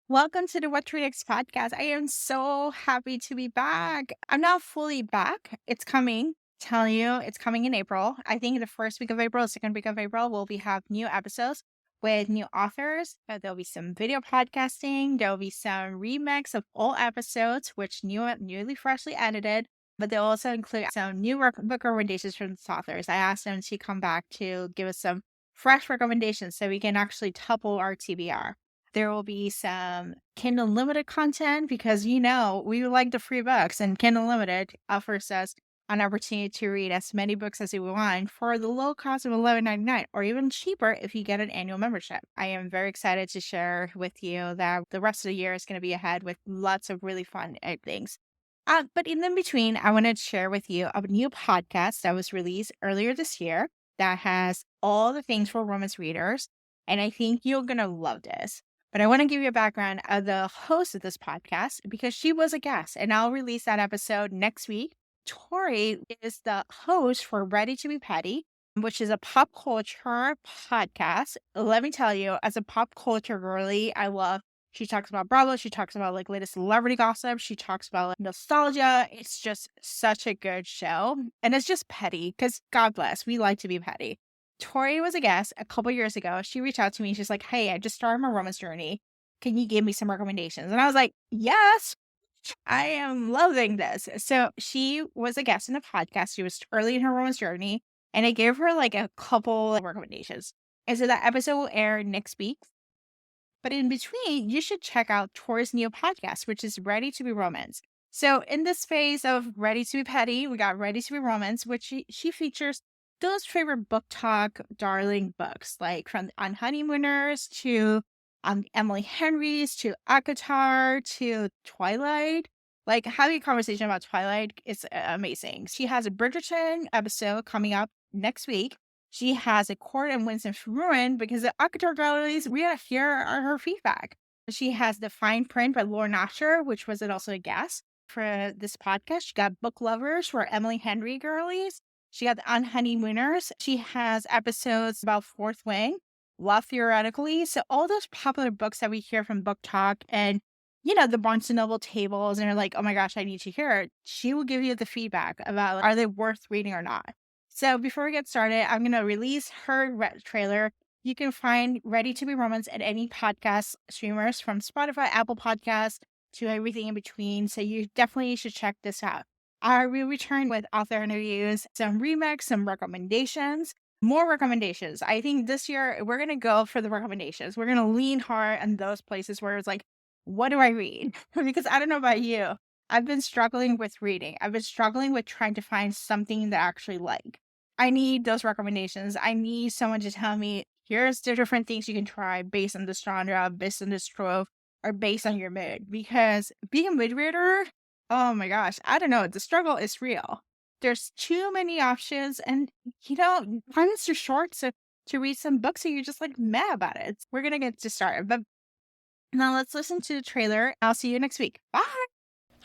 Welcome to the What to Next podcast. I am so happy to be back. I'm not fully back. It's coming. Tell you, it's coming in April. I think the first week of April, second week of April, we'll have new episodes with new authors. There'll be some video podcasting. There'll be some remix of all episodes, which newly freshly edited. But they'll also include some new book recommendations from the authors. I asked them to come back to give us some fresh recommendations so we can actually topple our TBR. There will be some Kindle Limited content because, we like the free books, and Kindle Limited offers us an opportunity to read as many books as we want for the low cost of $11.99 or even cheaper if you get an annual membership. I am very excited to share with you that the rest of the year is going to be ahead with lots of really fun things. But in the between, I want to share with you a new podcast that was released earlier this year that has all the things for romance readers. And I think you're going to love this. But I want to give you a background of the host of this podcast because she was a guest, and I'll release that episode next week. Torry is the host for Ready to Be Petty, which is a pop culture podcast. Let me tell you, as a pop culture girly, she talks about Bravo. She talks about like latest celebrity gossip. She talks about like, nostalgia. It's just such a good show. And it's just petty because God bless, we like to be petty. Torry was a guest a couple years ago. She reached out to me. She's like, "Hey, I just started my romance journey. Can you give me some recommendations?" And I was like, "Yes, I am loving this." So she was a guest in the podcast. She was early in her romance journey, and I gave her like a couple of recommendations. And so that episode will air next week. But in between, you should check out Tor's new podcast, which is Ready to Be Romance. So in this phase of Ready to Be Petty, we got Ready to Be Romance, which she features those favorite book talk darling books, like from On Honeymooners to Emily Henry's to Akatar to Twilight. Like having a conversation about Twilight is amazing. She has a Bridgerton episode coming up next week. She has a Court and Winston Ruin because the Akatar galleries, we gotta hear her feedback. She has The Fine Print by Lauren Asher, which was also a guest for this podcast. She got Book Lovers for Emily Henry girlies. She got On Honeymooners. She has episodes about Fourth Wing, Love Theoretically. So all those popular books that we hear from Book Talk and, the Barnes & Noble tables and are like, "Oh my gosh, I need to hear it." She will give you the feedback about are they worth reading or not. So before we get started, I'm going to release her trailer. You can find Ready to Be Romance at any podcast streamers from Spotify, Apple Podcasts to everything in between. So you definitely should check this out. I will return with author interviews, some remix, some recommendations, more recommendations. I think this year we're going to go for the recommendations. We're going to lean hard on those places where it's like, what do I read? Because I don't know about you. I've been struggling with reading. I've been struggling with trying to find something that I actually like. I need those recommendations. I need someone to tell me, here's the different things you can try based on this genre, based on this trope, or based on your mood. Because being a mood reader, oh my gosh, I don't know. The struggle is real. There's too many options, and time is too short to read some books, so you're just like mad about it. We're gonna get to start, but now let's listen to the trailer. I'll see you next week. Bye.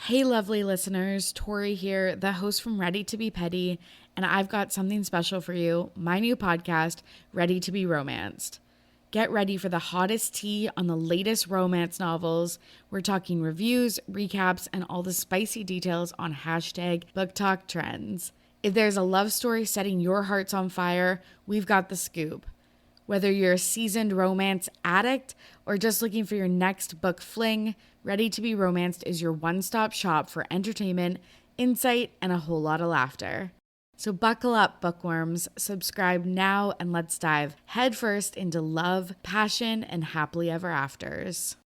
Hey, lovely listeners, Torry here, the host from Ready to Be Petty, and I've got something special for you, my new podcast, Ready to Be Romanced. Get ready for the hottest tea on the latest romance novels. We're talking reviews, recaps, and all the spicy details on hashtag book talk trends. If there's a love story setting your hearts on fire, we've got the scoop. Whether you're a seasoned romance addict or just looking for your next book fling, Ready to Be Romanced is your one-stop shop for entertainment, insight, and a whole lot of laughter. So buckle up, bookworms, subscribe now, and let's dive headfirst into love, passion, and happily ever afters.